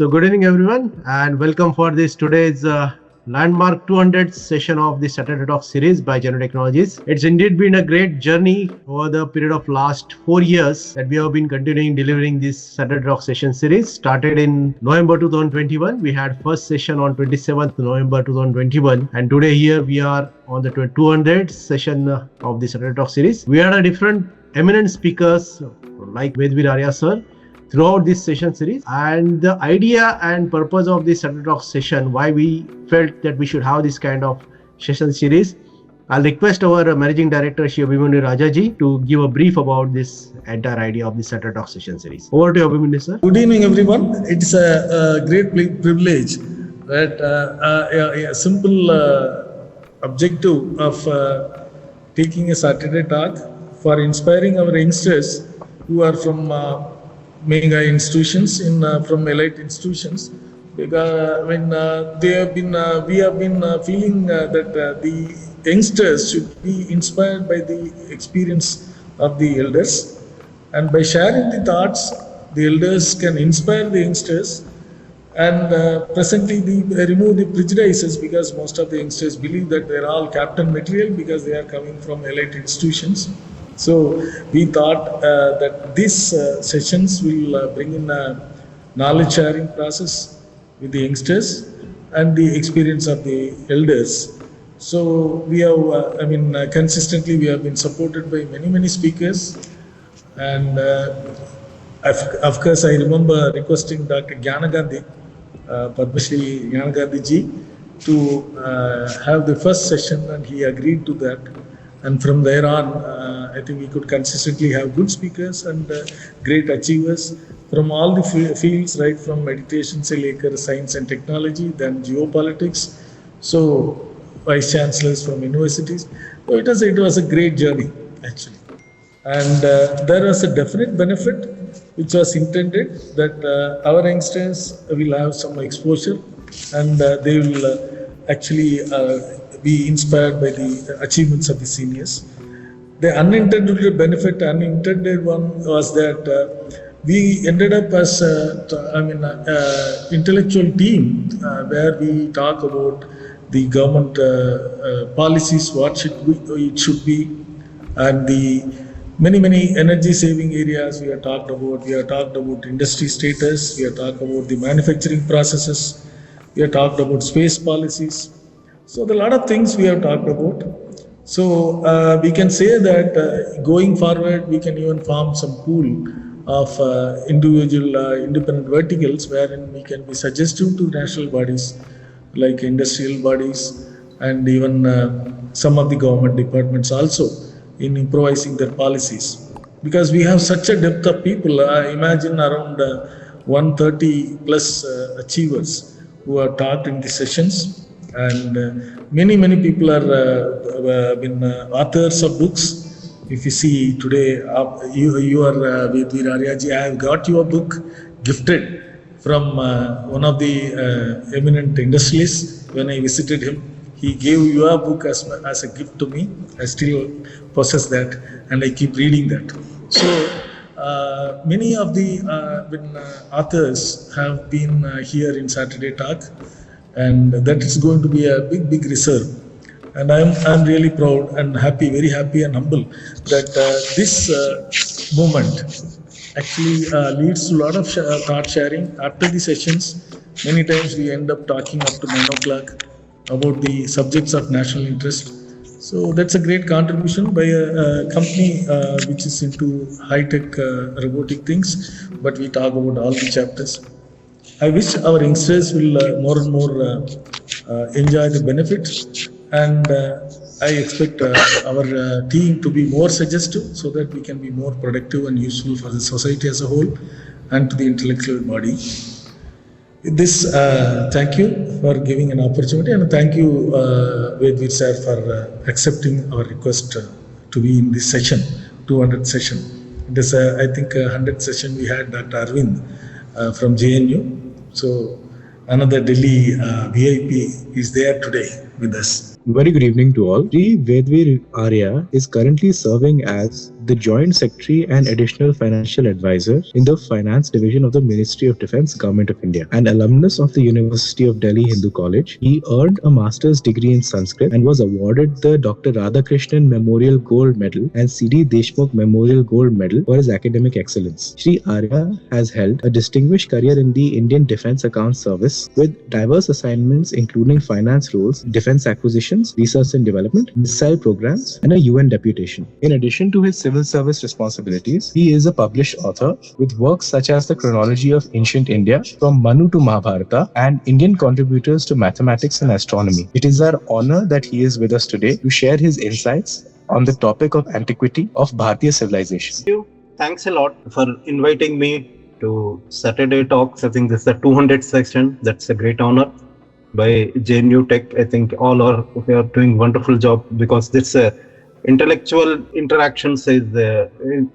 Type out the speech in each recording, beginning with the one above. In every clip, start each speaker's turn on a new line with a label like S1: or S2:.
S1: So good evening everyone and welcome for this today's landmark 200th session of the Saturday Talk series by JanyuTech. It's indeed been a great journey over the period of last 4 years that we have been continuing delivering this Saturday Talk session series. Started in November 2021. We had first session on 27th November 2021 and today here we are on the 200th session of the Saturday Talk series. We had a different eminent speakers like Vedveer Arya sir throughout this session series, and the idea and purpose of this Saturday Talk session, why we felt that we should have this kind of session series. I'll request our Managing Director Shri Vedveer Arya to give a brief about this entire idea of the Saturday Talk session series. Over to you, Vedveer sir.
S2: Good evening everyone. It's a great privilege that a simple objective of taking a Saturday Talk for inspiring our youngsters who are from mega institutions from elite institutions, because when we have been feeling that the youngsters should be inspired by the experience of the elders, and by sharing the thoughts the elders can inspire the youngsters, and presently remove the prejudices, because most of the youngsters believe that they're all captain material because they are coming from elite institutions. So we thought that these sessions will bring in a knowledge sharing process with the youngsters and the experience of the elders. So we have, consistently we have been supported by many speakers, and of course I remember requesting Dr. Gyana Gandhi, Padma Shri Gyana Gandhi ji, to have the first session, and he agreed to that. And from there on, I think we could consistently have good speakers and great achievers from all the fields, right from meditation, science and technology, then geopolitics. So vice chancellors from universities. So it was a great journey actually. And there was a definite benefit which was intended that our youngsters will have some exposure, and they will actually be inspired by the achievements of the seniors. The unintended one was that we ended up as intellectual team where we talk about the government policies, what it should be, and the many energy saving areas we have talked about. We have talked about industry status, we have talked about the manufacturing processes, we have talked about space policies. So there are a lot of things we have talked about. So we can say that going forward, we can even form some pool of individual independent verticals wherein we can be suggestive to national bodies like industrial bodies and even some of the government departments also in improvising their policies. Because we have such a depth of people, imagine around 130 plus achievers who are taught in the sessions. And many people are been authors of books. If you see today, you are Vedveer Arya ji. I have got your book gifted from one of the eminent industrialists. When I visited him, he gave your book as a gift to me. I still possess that, and I keep reading that. So many of the authors have been here in Saturday Talk. And that is going to be a big reserve, and I'm really proud and happy, very happy and humble that this movement actually leads to a lot of thought sharing after the sessions. Many times we end up talking up to 9 o'clock about the subjects of national interest. So that's a great contribution by a company which is into high-tech robotic things, but we talk about all the chapters. I wish our youngsters will more and more enjoy the benefits, and I expect our team to be more suggestive so that we can be more productive and useful for the society as a whole and to the intellectual body. With this, thank you for giving an opportunity, and thank you, Vedveer sir, for accepting our request to be in this session, 200th session. It is, I think, 100th session we had Dr. Arvind from JNU. So another Delhi VIP is there today with us.
S3: Very good evening to all. Sri Vedveer Arya is currently serving as the Joint Secretary and Additional Financial Advisor in the Finance Division of the Ministry of Defence, Government of India. An alumnus of the University of Delhi Hindu College, he earned a master's degree in Sanskrit and was awarded the Dr. Radhakrishnan Memorial Gold Medal and C.D. Deshmukh Memorial Gold Medal for his academic excellence. Sri Arya has held a distinguished career in the Indian Defence Accounts Service with diverse assignments including finance roles, defence acquisitions, research and development, missile programs, and a UN deputation. In addition to his civil service responsibilities, he is a published author with works such as The Chronology of Ancient India from Manu to Mahabharata and Indian Contributors to Mathematics and Astronomy. It is our honor that he is with us today to share his insights on the topic of Antiquity of Bharatiya civilization.
S1: Thank you. Thanks a lot for inviting me to Saturday Talks. I think this is the 200th session. That's a great honor by JanyuTech. I think all are doing wonderful job because this intellectual interactions is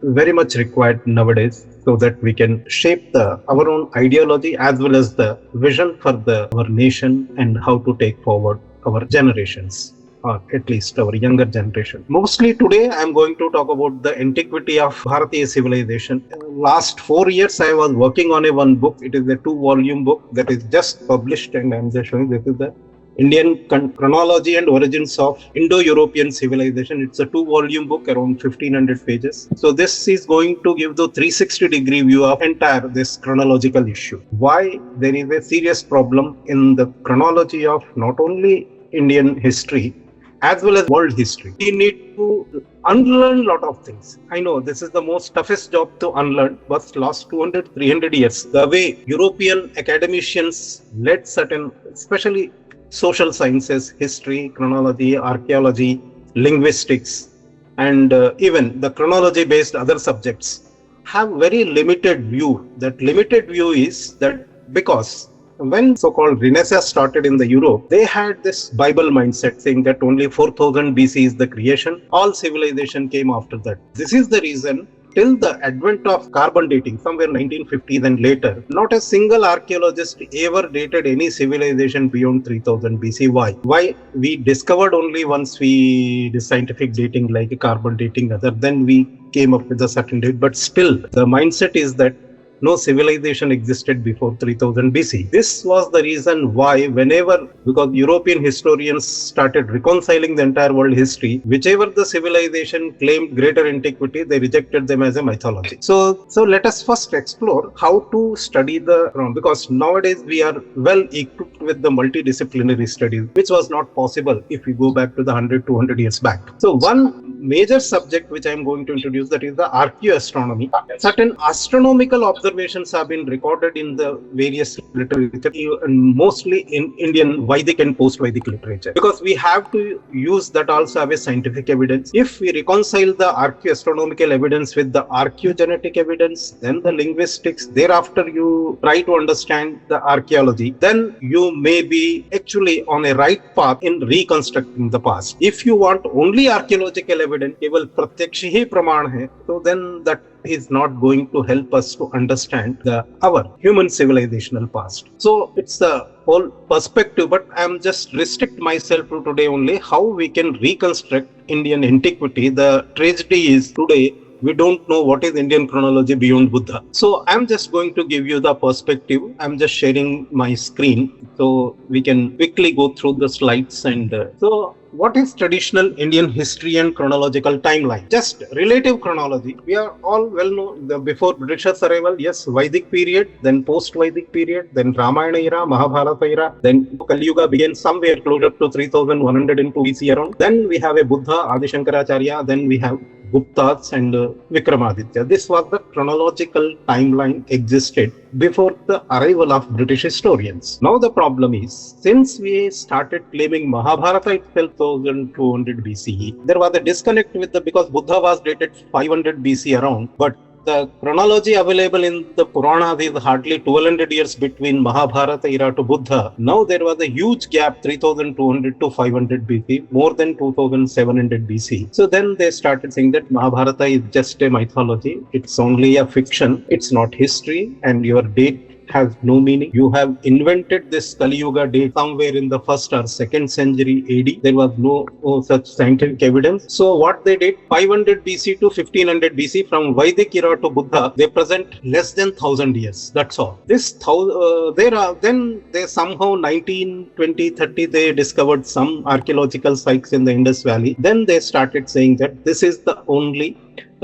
S1: very much required nowadays, so that we can shape our own ideology as well as the vision for our nation and how to take forward our generations, or at least our younger generation. Mostly today I'm going to talk about the antiquity of Bharatiya civilization. Last 4 years I was working on one book. It is a 2-volume book that is just published, and I'm just showing this is the Indian Chronology and Origins of Indo-European Civilization. It's a 2-volume book, around 1500 pages. So this is going to give the 360-degree view of entire this chronological issue. Why there is a serious problem in the chronology of not only Indian history as well as world history. We need to unlearn a lot of things. I know this is the most toughest job to unlearn, but last 200, 300 years, the way European academicians led certain, especially social sciences, history, chronology, archaeology, linguistics, and even the chronology-based other subjects have very limited view. That limited view is that because when so-called Renaissance started in the Europe, they had this Bible mindset saying that only 4000 BC is the creation. All civilization came after that. This is the reason till the advent of carbon dating, somewhere 1950s and later, not a single archaeologist ever dated any civilization beyond 3000 BC. Why? Why? We discovered only once we did scientific dating like carbon dating, other than we came up with a certain date. But still, the mindset is that no civilization existed before 3000 BC. This was the reason why because European historians started reconciling the entire world history, whichever the civilization claimed greater antiquity, they rejected them as a mythology. So let us first explore how to study because nowadays we are well equipped with the multidisciplinary studies, which was not possible if we go back to the 100, 200 years back. So one major subject which I am going to introduce, that is the archaeoastronomy. Certain astronomical observations have been recorded in the various literature, and mostly in Indian Vedic and post-Vedic literature, because we have to use that also as scientific evidence. If we reconcile the archaeoastronomical evidence with the archaeogenetic evidence, then the linguistics, thereafter you try to understand the archaeology, then you may be actually on a right path in reconstructing the past. If you want only archaeological evidence, केवल प्रत्यक्ष ही प्रमाण है, so then that is not going to help us to understand our human civilizational past. So it's the whole perspective, but I'm just restrict myself to today only how we can reconstruct Indian antiquity. The tragedy is today we don't know what is Indian chronology beyond Buddha. So I'm just going to give you the perspective. I'm just sharing my screen so we can quickly go through the slides. And so what is traditional Indian history and chronological timeline? Just relative chronology. We are all well known before Britishers' arrival, yes, Vedic period, then post-Vedic period, then Ramayana era, Mahabharata era, then Kali Yuga began somewhere closer to 3102 BC around. Then we have a Buddha, Adi Shankaracharya, then we have Guptas and Vikramaditya. This was the chronological timeline existed before the arrival of British historians. Now the problem is, since we started claiming Mahabharata itself 1200 BCE, there was a disconnect because Buddha was dated 500 BC around, but the chronology available in the Puranas is hardly 1200 years between Mahabharata era to Buddha. Now there was a huge gap, 3200 to 500 BC, more than 2700 BC. So then they started saying that Mahabharata is just a mythology. It's only a fiction. It's not history, and your date
S4: has no meaning. You have invented this Kali Yuga date somewhere in the 1st or 2nd century AD. There was no such scientific evidence. So what they did, 500 BC to 1500 BC, from Vedic era to Buddha, they present less than 1000 years. That's all. Then they somehow 19, 20, 30, they discovered some archaeological sites in the Indus Valley. Then they started saying that this is the only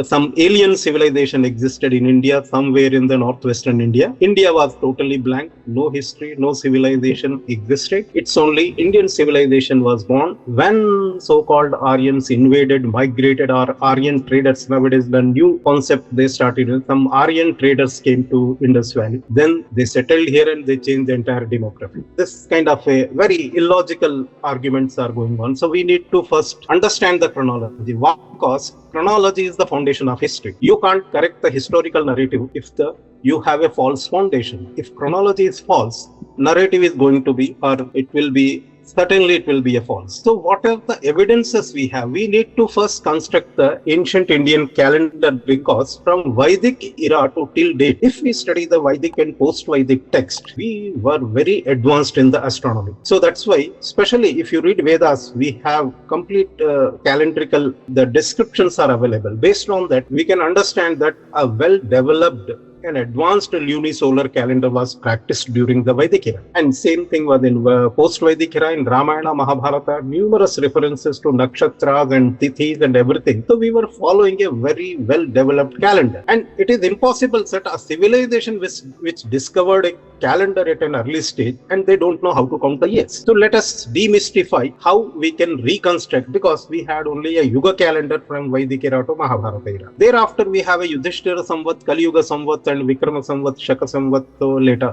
S4: some alien civilization existed in India, somewhere in the northwestern India. India was totally blank, no history, no civilization existed. It's only Indian civilization was born when so-called Aryans invaded, migrated, or Aryan traders. Nowadays, the new concept they started with, some Aryan traders came to Indus Valley. Then they settled here and they changed the entire demography. This kind of a very illogical arguments are going on. So we need to first understand the chronology. Why? Because chronology is the foundation of history. You can't correct the historical narrative if you have a false foundation. If chronology is false, narrative is going to be, or it will be, certainly it will be a false. So what are the evidences we have? We need to first construct the ancient Indian calendar, because from Vedic era to till date, if we study the Vedic and post-Vedic text, we were very advanced in the astronomy. So that's why, especially if you read Vedas, we have complete calendrical, the descriptions are available. Based on that, we can understand that a well-developed an advanced lunisolar calendar was practiced during the Vedic era. And same thing was in post-Vedic era, in Ramayana, Mahabharata, numerous references to nakshatras and tithis and everything. So we were following a very well-developed calendar. And it is impossible that a civilization which discovered a calendar at an early stage and they don't know how to count the years. So let us demystify how we can reconstruct, because we had only a Yuga calendar from Vedic era to Mahabharata era. Thereafter we have a Yudhishthira Samvat, Kali Yuga Samvat, and Vikrama Samvat, Shaka Samvat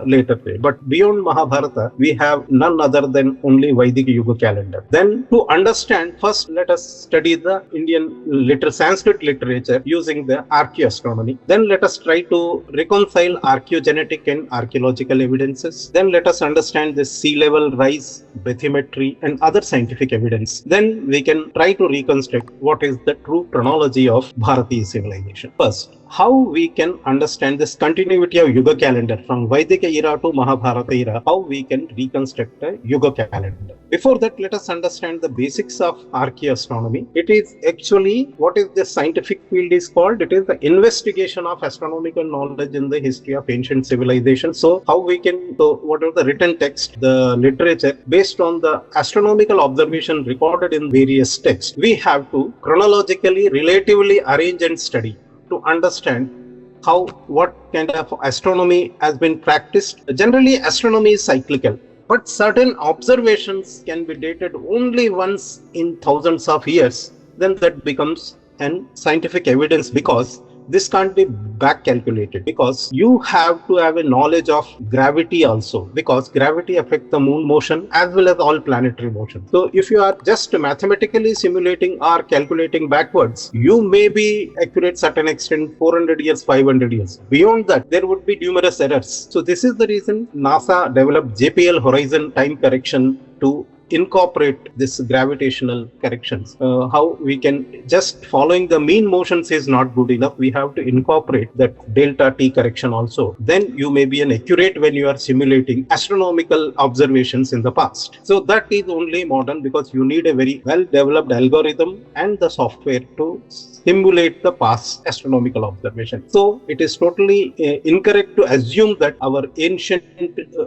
S4: later. But beyond Mahabharata, we have none other than only Vedic Yuga calendar. Then to understand, first let us study the Indian Sanskrit literature using the archaeoastronomy. Then let us try to reconcile archaeogenetic and archaeological evidences. Then let us understand the sea level rise, bathymetry, and other scientific evidence. Then we can try to reconstruct what is the true chronology of Bharatiya civilization. First, how we can understand this continuity of Yuga calendar from Vedic era to Mahabharata era, how we can reconstruct a Yuga calendar. Before that, let us understand the basics of archaeoastronomy. It is actually, what is the scientific field is called? It is the investigation of astronomical knowledge in the history of ancient civilization. So how we can, what are the written text, the literature, based on the astronomical observation recorded in various texts, we have to chronologically, relatively arrange and study to understand what kind of astronomy has been practiced. Generally, astronomy is cyclical, but certain observations can be dated only once in thousands of years. Then that becomes an scientific evidence, because this can't be back calculated, because you have to have a knowledge of gravity also, because gravity affects the moon motion as well as all planetary motion. So if you are just mathematically simulating or calculating backwards, you may be accurate certain extent 400 years, 500 years. Beyond that, there would be numerous errors. So this is the reason NASA developed JPL horizon time correction to incorporate this gravitational corrections. How we can, just following the mean motions is not good enough. We have to incorporate that delta T correction also. Then you may be an accurate when you are simulating astronomical observations in the past. So that is only modern, because you need a very well developed algorithm and the software to simulate the past astronomical observation. So it is totally incorrect to assume that our ancient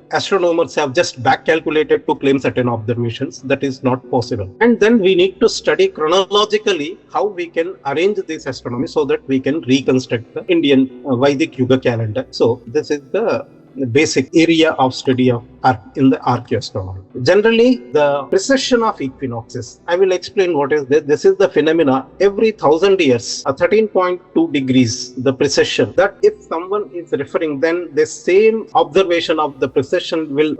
S4: astronomers have just back calculated to claim certain observations. That is not possible. And then we need to study chronologically how we can arrange this astronomy so that we can reconstruct the Indian Vedic Yuga calendar. So this is the basic area of study of in the archaeoastronomy. Generally, the precession of equinoxes, I will explain what is this. This is the phenomena every 1000 years, 13.2 degrees, the precession. That if someone is referring, then the same observation of the precession will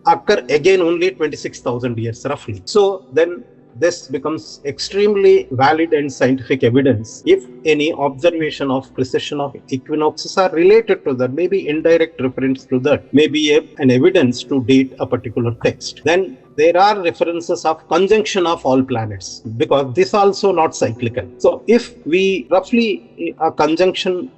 S4: occur again only 26,000 years roughly. So then this becomes extremely valid and scientific evidence if any observation of precession of equinoxes are related to that, maybe indirect reference to that, maybe an evidence to date a particular text. Then there are references of conjunction of all planets, because this also not cyclical. So if we roughly a conjunction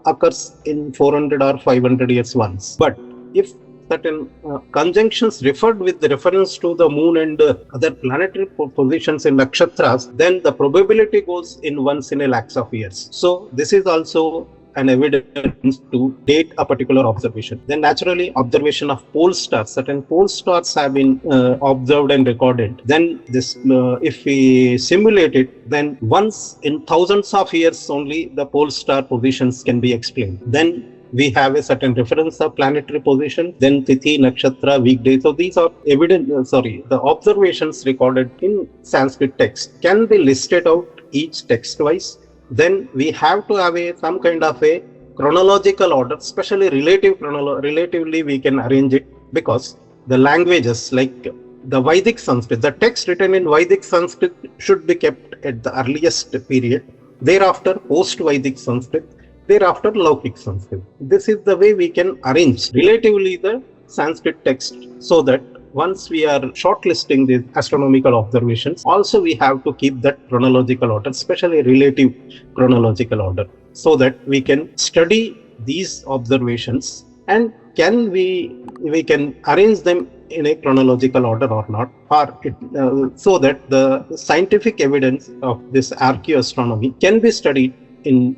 S4: occurs in 400 or 500 years once, but if certain conjunctions referred with the reference to the moon and other planetary positions in nakshatras, then the probability goes in once in a lakhs of years. So this is also an evidence to date a particular observation. Then naturally, observation of pole stars. Certain pole stars have been observed and recorded. Then this, if we simulate it, then once in thousands of years only the pole star positions can be explained. Then we have a certain reference of planetary position, then Tithi, Nakshatra, weekday. So these are the observations recorded in Sanskrit text can be listed out each text wise. Then we have to have some kind of a chronological order, especially relatively we can arrange it, because the languages like the Vedic Sanskrit, the text written in Vedic Sanskrit should be kept at the earliest period, thereafter post-Vedic Sanskrit, thereafter Laukik Sanskrit. This is the way we can arrange relatively the Sanskrit text, so that once we are shortlisting these astronomical observations, also we have to keep that chronological order, especially relative chronological order, so that we can study these observations and we can arrange them in a chronological order or not, so that the scientific evidence of this archaeoastronomy can be studied in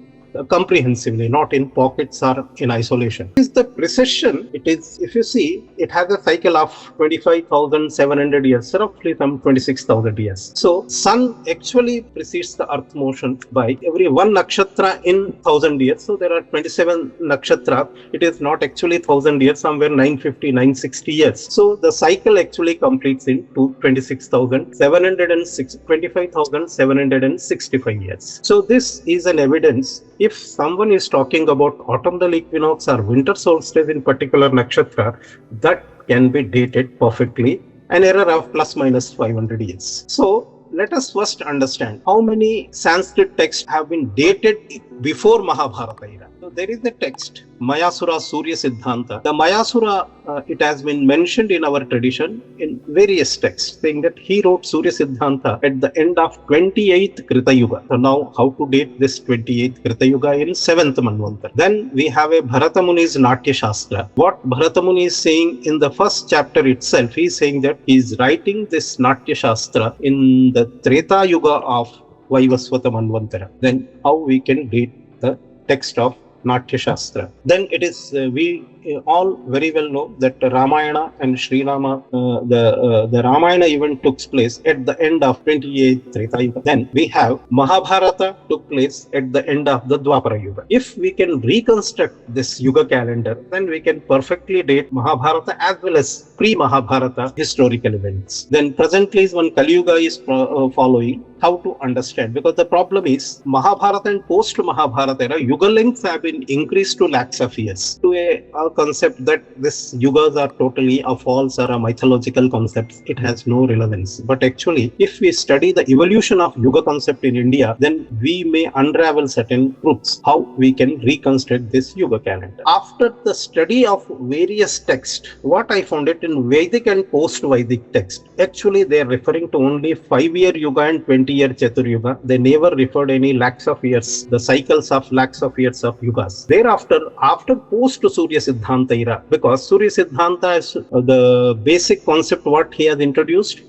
S4: comprehensively, not in pockets or in isolation. Is the precession, it is, if you see, it has a cycle of 25,700 years, roughly some 26,000 years. So sun actually precedes the earth motion by every one nakshatra in 1,000 years. So there are 27 nakshatra. It is not actually 1,000 years, somewhere 950, 960 years. So the cycle actually completes in 25,765 years. So this is an evidence. If someone is talking about autumnal equinox or winter solstice in particular nakshatra, that can be dated perfectly, an error of plus minus 500 years. So let us first understand how many Sanskrit texts have been dated before Mahabharata era. So there is a text, Mayasura Surya Siddhanta. The Mayasura, it has been mentioned in our tradition in various texts, saying that he wrote Surya Siddhanta at the end of 28th Krita Yuga. So now how to date this 28th Krita Yuga in 7th Manvantara? Then we have a Bharata Muni's Natya Shastra. What Bharata Muni is saying in the first chapter itself, he is saying that he is writing this Natya Shastra in the Treta Yuga of Vaivasvata Manvantara. Then how we can date the text of Natya Shastra? Then it is, we all very well know that Ramayana and Sri Rama, the Ramayana event took place at the end of 28th Treta Yuga. Then we have Mahabharata took place at the end of the Dwapara Yuga. If we can reconstruct this Yuga calendar, then we can perfectly date Mahabharata as well as pre-Mahabharata historical events. Then presently is when Kali Yuga is following. How to understand? Because the problem is Mahabharata and post-Mahabharata era, Yuga lengths have been increased to lakhs of years, to a concept that this yugas are totally a false or a mythological concept. It has no relevance. But actually, if we study the evolution of yuga concept in India, then we may unravel certain truths, how we can reconstruct this yuga calendar. After the study of various texts, what I found it in Vedic and post-Vedic text, actually they are referring to only 5-year yuga and 20-year Chatur Yuga. They never referred any lakhs of years, the cycles of lakhs of years of yugas. Thereafter, after post-Surya Siddhanta era, because Surya Siddhanta is the basic concept what he has introduced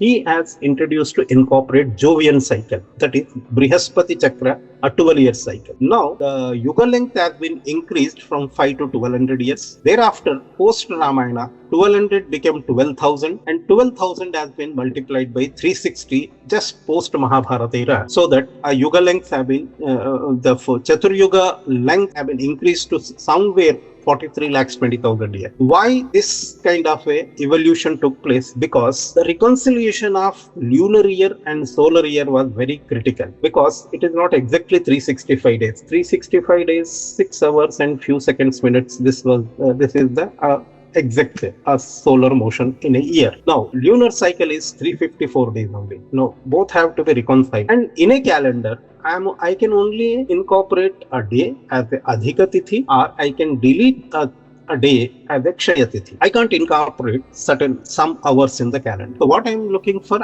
S4: to incorporate Jovian cycle, that is Brihaspati Chakra, a 12-year cycle. Now the yuga length has been increased from 5 to 1200 years. Thereafter, post Ramayana, 1200 became 12,000 and 12,000 has been multiplied by 360 just post Mahabharata era, so that a yuga length have been the Chatur Yuga length have been increased to somewhere 43,20,000 years. Why this kind of a evolution took place? Because the reconciliation of lunar year and solar year was very critical, because it is not exactly 365 days. 365 days, 6 hours and few seconds, minutes. This is the exact solar motion in a year. Now, lunar cycle is 354 days only. No, both have to be reconciled. And in a calendar, I can only incorporate a day as a Adhika Tithi, or I can delete a day as a Kshaya Tithi. I can't incorporate some hours in the calendar. So what I'm looking for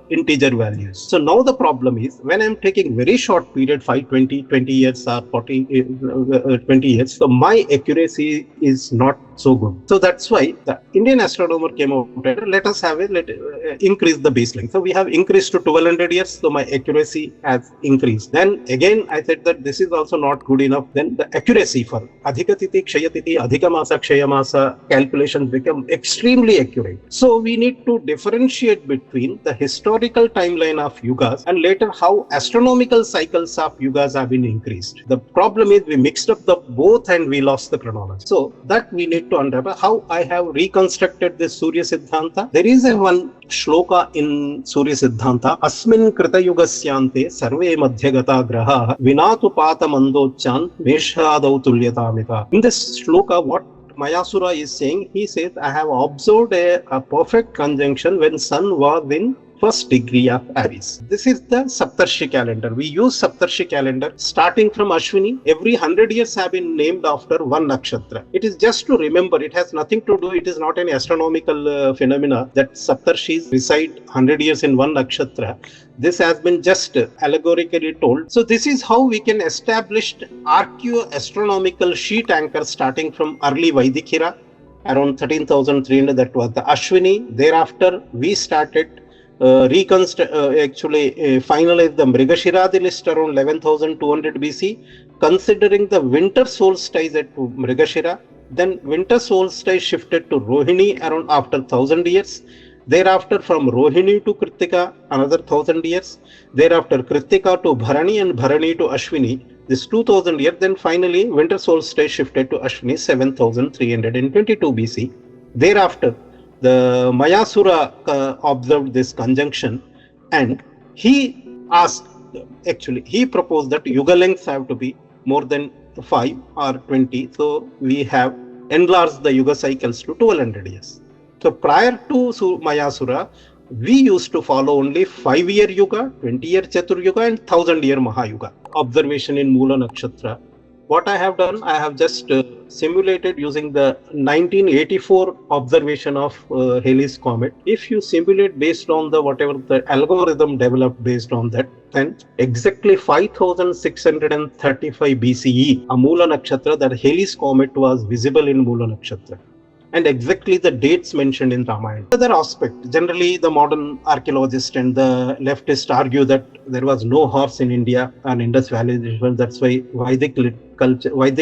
S4: integer values. So now the problem is when I'm taking very short period, 5, 20 years or 20 years, so my accuracy is not so good. So that's why the Indian astronomer came out and let us increase the baseline. So we have increased to 1200 years. So my accuracy has increased. Then again, I said that this is also not good enough. Then the accuracy for Adhika Tithi, Kshaya Tithi, Adhika Masa, Kshaya Masa calculations become extremely accurate. So we need to differentiate between the historical timeline of yugas and later how astronomical cycles of yugas have been increased. The problem is we mixed up the both and we lost the chronology. So that we need to understand how I have reconstructed this Surya Siddhanta. There is a one shloka in Surya Siddhanta, Asmin Krita Yugasyante Sarve Madhyagata Graha Vinatu Pata Mandochan Meshadau Tulyatamita. In this shloka, what Mayasura is saying, he says, I have observed a perfect conjunction when sun was in first degree of Aries. This is the Saptarshi calendar. We use Saptarshi calendar starting from Ashwini. Every 100 years have been named after one nakshatra. It is just to remember. It has nothing to do. It is not an astronomical phenomena that Saptarshis reside 100 years in one nakshatra. This has been just allegorically told. So this is how we can establish archaeo-astronomical sheet anchor starting from early Vedic era, around 13,300. That was the Ashwini. Thereafter, we started finalize the Mrigashiradi list around 11,200 BC, considering the winter solstice at Mrigashira. Then winter solstice shifted to Rohini around after 1000 years. Thereafter, from Rohini to Kritika, another 1000 years. Thereafter, Kritika to Bharani and Bharani to Ashwini, this 2000 years. Then finally, winter solstice shifted to Ashwini, 7322 BC. Thereafter, the Mayasura observed this conjunction and he proposed that yuga lengths have to be more than 5 or 20. So we have enlarged the yuga cycles to 1200 years. So prior to Mayasura, we used to follow only 5-year yuga, 20-year Chatur yuga and 1000-year Mahayuga. Observation in Mula Nakshatra. What I have done, I have just simulated using the 1984 observation of Halley's Comet. If you simulate based on whatever the algorithm developed based on that, then exactly 5635 BCE, a Mula Nakshatra, that Halley's Comet was visible in Mula Nakshatra. And exactly the dates mentioned in Ramayana. Another aspect, generally the modern archaeologists and the leftists argue that there was no horse in India and Indus Valley. That's why Vedic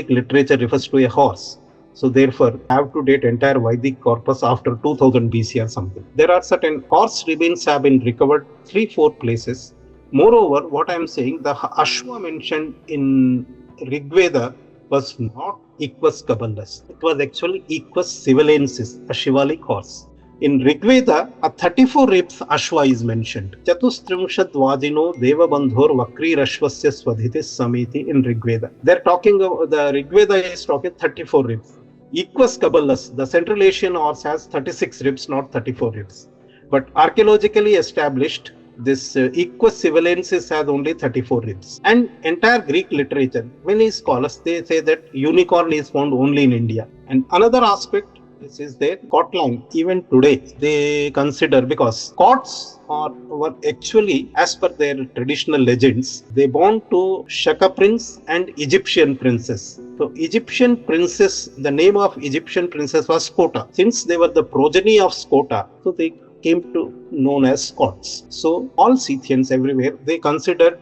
S4: literature refers to a horse. So therefore, have to date entire Vedic corpus after 2000 BC or something. There are certain horse remains have been recovered 3-4 places. Moreover, what I am saying, the Ashwa mentioned in Rigveda was not Equus caballus. It was actually Equus sivalensis, a Shivalik horse. In Rigveda, a 34 ribs Ashwa is mentioned. Chatustrimshat Vajino Deva Bandhor Vakri Rashvasya Swadhitis Samiti in Rigveda. They're talking about, the Rigveda is talking 34 ribs. Equus caballus, the Central Asian horse, has 36 ribs, not 34 ribs. But archaeologically established, this Equus sivalensis has only 34 ribs. And entire Greek literature, many scholars, they say that unicorn is found only in India. And another aspect, this is their Scotland. Even today, they consider, because Scots were actually, as per their traditional legends, they born to Shaka prince and Egyptian princess. So Egyptian princess, the name of Egyptian princess was Scota. Since they were the progeny of Scota, so they came to known as Scots. So all Scythians everywhere, they considered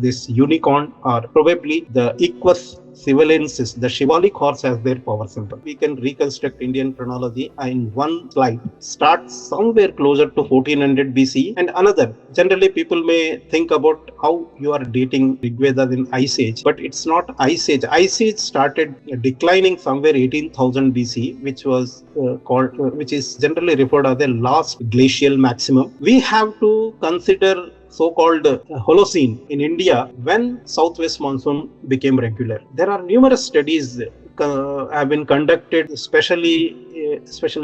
S4: this unicorn or probably the Equus sivalensis, the Shivalik horse, as their power symbol. We can reconstruct Indian chronology in one slide. Start somewhere closer to 1400 BC and another. Generally, people may think about how you are dating Rigveda in Ice Age, but it's not Ice Age. Ice Age started declining somewhere 18,000 BC, which was which is generally referred as the last glacial maximum. We have to consider so-called Holocene in India when southwest monsoon became regular. There are numerous studies have been conducted, especially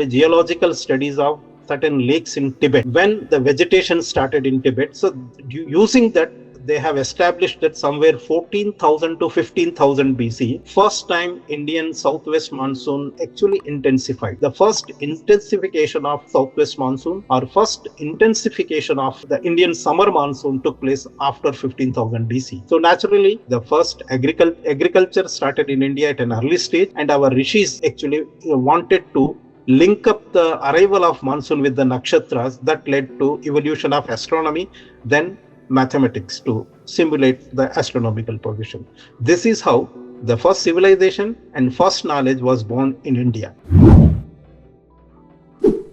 S4: geological studies of certain lakes in Tibet when the vegetation started in Tibet. So using that, they have established that somewhere 14,000 to 15,000 BC, first time Indian southwest monsoon actually intensified. The first intensification of southwest monsoon or first intensification of the Indian summer monsoon took place after 15,000 BC. So naturally, the first agriculture started in India at an early stage, and our rishis actually wanted to link up the arrival of monsoon with the nakshatras. That led to evolution of astronomy, then mathematics to simulate the astronomical position. This is how the first civilization and first knowledge was born in India.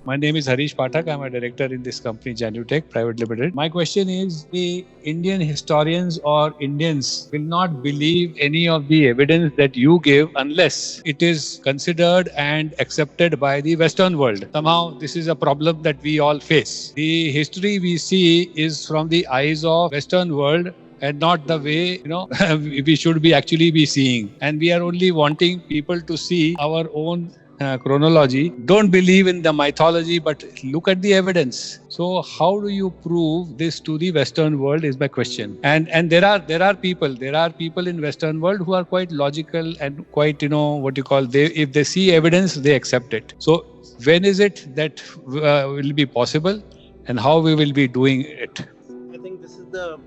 S5: My name is Harish Pathak. I'm a director in this company, JanyuTech Private Limited. My question is, the Indian historians or Indians will not believe any of the evidence that you give unless it is considered and accepted by the Western world. Somehow, this is a problem that we all face. The history we see is from the eyes of Western world and not the way, we should be actually be seeing. And we are only wanting people to see our own chronology. Don't believe in the mythology, but look at the evidence. So how do you prove this to the Western world is my question. And there are people in Western world who are quite logical and quite, if they see evidence, they accept it. So when is it that will be possible, and how we will be doing it?
S4: I think this is the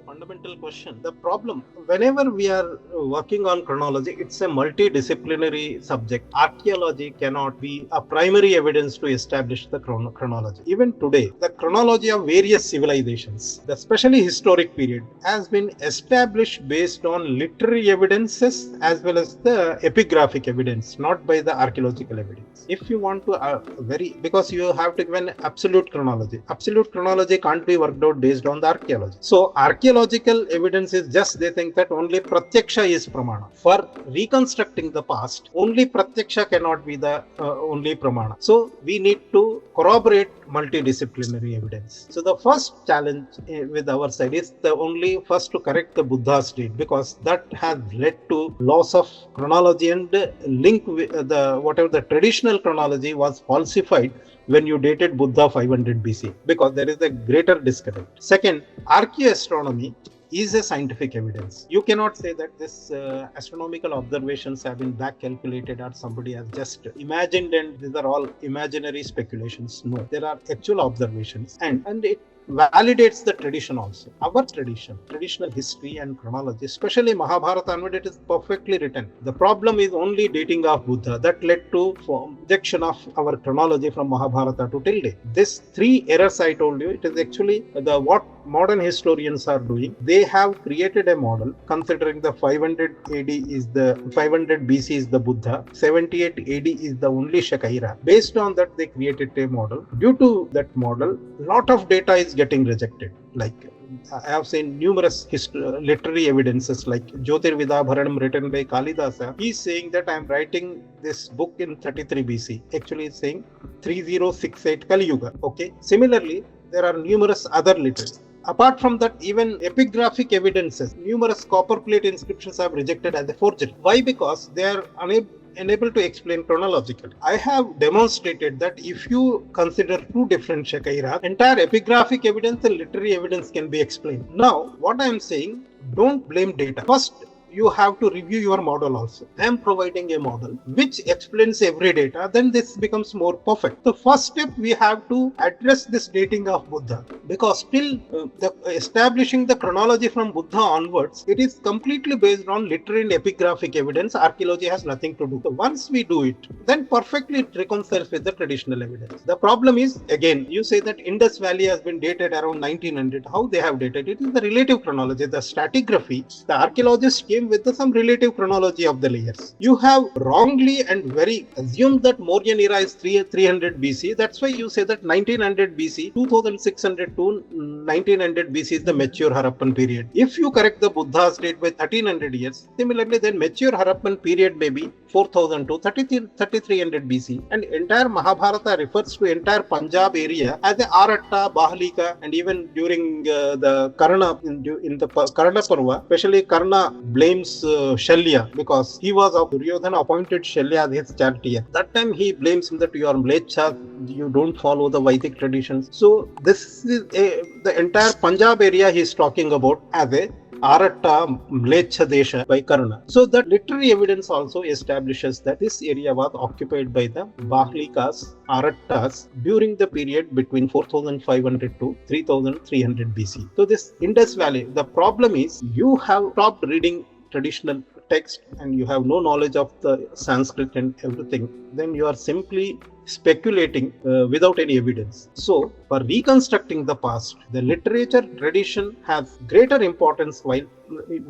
S4: fundamental question. The problem, whenever we are working on chronology, it's a multidisciplinary subject. Archaeology cannot be a primary evidence to establish the chronology. Even today, the chronology of various civilizations, especially historic period, has been established based on literary evidences as well as the epigraphic evidence, not by the archaeological evidence. If you want to because you have to give an absolute chronology. Absolute chronology can't be worked out based on the archaeology. So archaeological evidence is just, they think that only pratyaksha is pramana. For reconstructing the past, only pratyaksha cannot be the only pramana. So we need to corroborate multidisciplinary evidence. So the first challenge with our side is first to correct the Buddha's date, because that has led to loss of chronology and link with whatever the traditional chronology was falsified when you dated Buddha 500 BC, because there is a greater disconnect. Second, archaeoastronomy is a scientific evidence. You cannot say that this astronomical observations have been back calculated or somebody has just imagined and these are all imaginary speculations. No, there are actual observations, and it validates the tradition also. Our traditional history and chronology, especially Mahabharata onward, it is perfectly written. The problem is only dating of Buddha. That led to rejection of our chronology from Mahabharata to till date. This three errors I told you, it is actually what modern historians are doing. They have created a model considering the 500 BC is the Buddha, 78 AD is the only Shakaira. Based on that, they created a model. Due to that model, lot of data is getting rejected. Like I have seen numerous literary evidences like Jyotirvida Bharanam written by Kalidasa. He is saying that I am writing this book in 33 BC. Actually, it's saying 3068 Kali Yuga. Okay. Similarly, there are numerous other literatures. Apart from that, even epigraphic evidences, numerous copper plate inscriptions have rejected as a forgery. Why? Because they are unable to explain chronologically. I have demonstrated that if you consider two different Shakaira, entire epigraphic evidence and literary evidence can be explained. Now, what I am saying, don't blame data. First, you have to review your model also. I am providing a model which explains every data, then this becomes more perfect. The first step, we have to address this dating of Buddha, because still establishing the chronology from Buddha onwards, it is completely based on literary and epigraphic evidence. Archaeology has nothing to do. So once we do it, then perfectly it reconciles with the traditional evidence. The problem is, again, you say that Indus Valley has been dated around 1900. How they have dated it is the relative chronology, the stratigraphy. The archaeologists came with some relative chronology of the layers. You have wrongly and very assumed that Mauryan era is 300 BC. That's why you say that 1900 BC, 2600 to 1900 BC is the mature Harappan period. If you correct the Buddha's date by 1300 years, similarly then mature Harappan period may be 4000 to 3300 BC. And entire Mahabharata refers to entire Punjab area as the Aratta, Bahalika, and even during the Karna, in the Karna Parva, especially Karna blames Shalya because he was of Duryodhana appointed Shalya as his charioteer. That time he blames him that you are Mleccha, you don't follow the Vedic traditions. So this is the entire Punjab area he is talking about as a Aratta Mlecha Desha by Karna. So that literary evidence also establishes that this area was occupied by the Bahlikas, Arattas during the period between 4500 to 3300 BC. So this Indus Valley, the problem is you have stopped reading traditional text and you have no knowledge of the Sanskrit and everything, then you are simply speculating without any evidence. So, for reconstructing the past, the literature tradition has greater importance while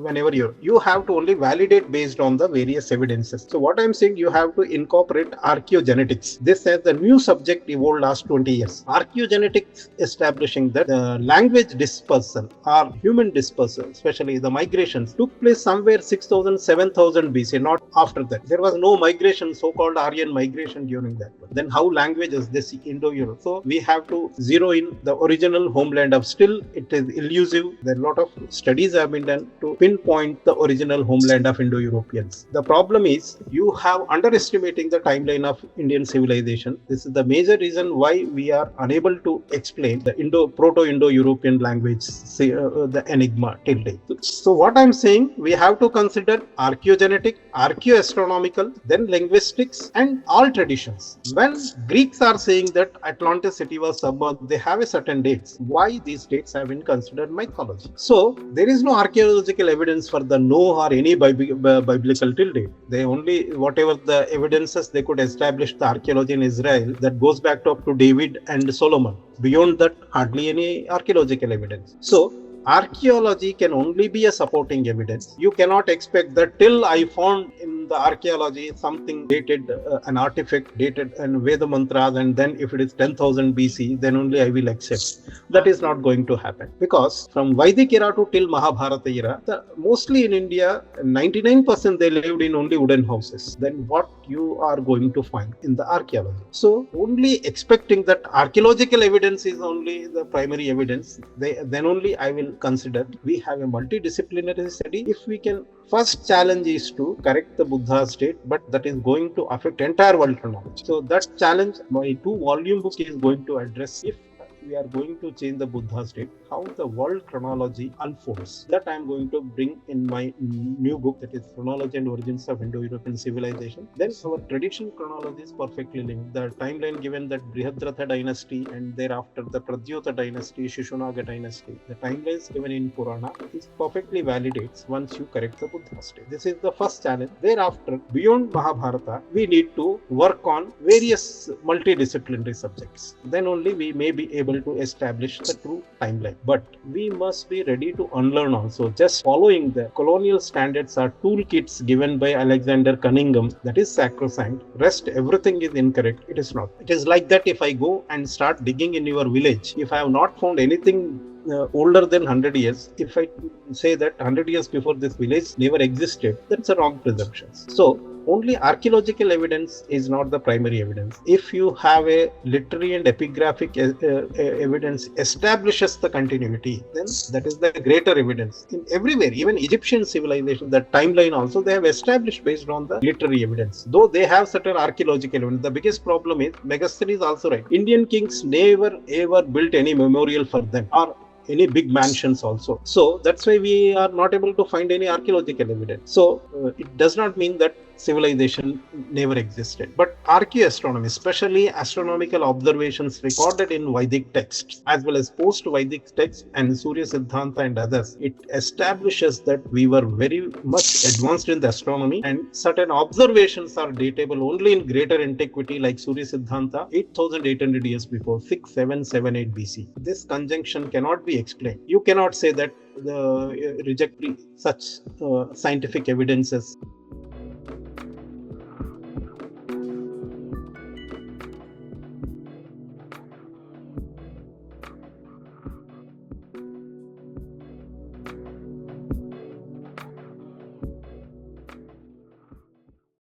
S4: whenever you have to only validate based on the various evidences. So what I'm saying, you have to incorporate archaeogenetics. This as the new subject evolved last 20 years. Archaeogenetics establishing that the language dispersal or human dispersal, especially the migrations, took place somewhere 6000, 7000 BC, not after that. There was no migration, so-called Aryan migration during that. Then how languages, this Indo-Europe. So we have to zero in the original homeland of, still it is elusive. There are a lot of studies have been done to pinpoint the original homeland of Indo-Europeans. The problem is you have underestimating the timeline of Indian civilization. This is the major reason why we are unable to explain the Proto-Indo-European language, the enigma till date. So what I'm saying, we have to consider archaeogenetic, archaeoastronomical, then linguistics and all traditions. When Greeks are saying that Atlantis city was submerged, they have a certain dates. Why these dates have been considered mythology? So there is no archaeological evidence for the Noah or any biblical till date. They only, whatever the evidences they could establish the archaeology in Israel, that goes back up to David and Solomon. Beyond that, hardly any archaeological evidence. So archaeology can only be a supporting evidence. You cannot expect that till I found in the archaeology something dated, an artifact dated and Veda mantras, and then if it is 10,000 BC, then only I will accept. That is not going to happen, because from Vedic era to till Mahabharata era, mostly in India, 99% they lived in only wooden houses. Then what you are going to find in the archaeology? So only expecting that archaeological evidence is only the primary evidence, then only I will consider we have a multidisciplinary study. If we can, first challenge is to correct the Buddha state, but that is going to affect entire world chronology. So that challenge, my 2-volume book is going to address. If we are going to change the Buddha state, how the world chronology unfolds. That I am going to bring in my new book, that is Chronology and Origins of Indo-European Civilization. Then our tradition chronology is perfectly linked. The timeline given that Brihadratha dynasty and thereafter the Pradyota dynasty, Shishunaga dynasty, the timelines given in Purana is perfectly validates once you correct the Buddha state. This is the first challenge. Thereafter, beyond Mahabharata, we need to work on various multidisciplinary subjects. Then only we may be able to establish the true timeline. But we must be ready to unlearn also. Just following the colonial standards are toolkits given by Alexander Cunningham, that is sacrosanct. Rest everything is incorrect. It is not. It is like that if I go and start digging in your village, if I have not found anything older than 100 years, if I say that 100 years before this village never existed, that's a wrong presumption. So only archaeological evidence is not the primary evidence. If you have a literary and epigraphic evidence establishes the continuity, then that is the greater evidence. In everywhere, even Egyptian civilization, the timeline also they have established based on the literary evidence. Though they have certain archaeological evidence, the biggest problem is, Megasthenes is also right. Indian kings never ever built any memorial for them or any big mansions also. So that's why we are not able to find any archaeological evidence. So it does not mean that civilization never existed. But archaeoastronomy, especially astronomical observations recorded in Vedic texts as well as post-Vedic texts and Surya Siddhanta and others, it establishes that we were very much advanced in the astronomy, and certain observations are datable only in greater antiquity, like Surya Siddhanta 8800 years before, 6778 BC. This conjunction cannot be explained. You cannot say that reject such scientific evidences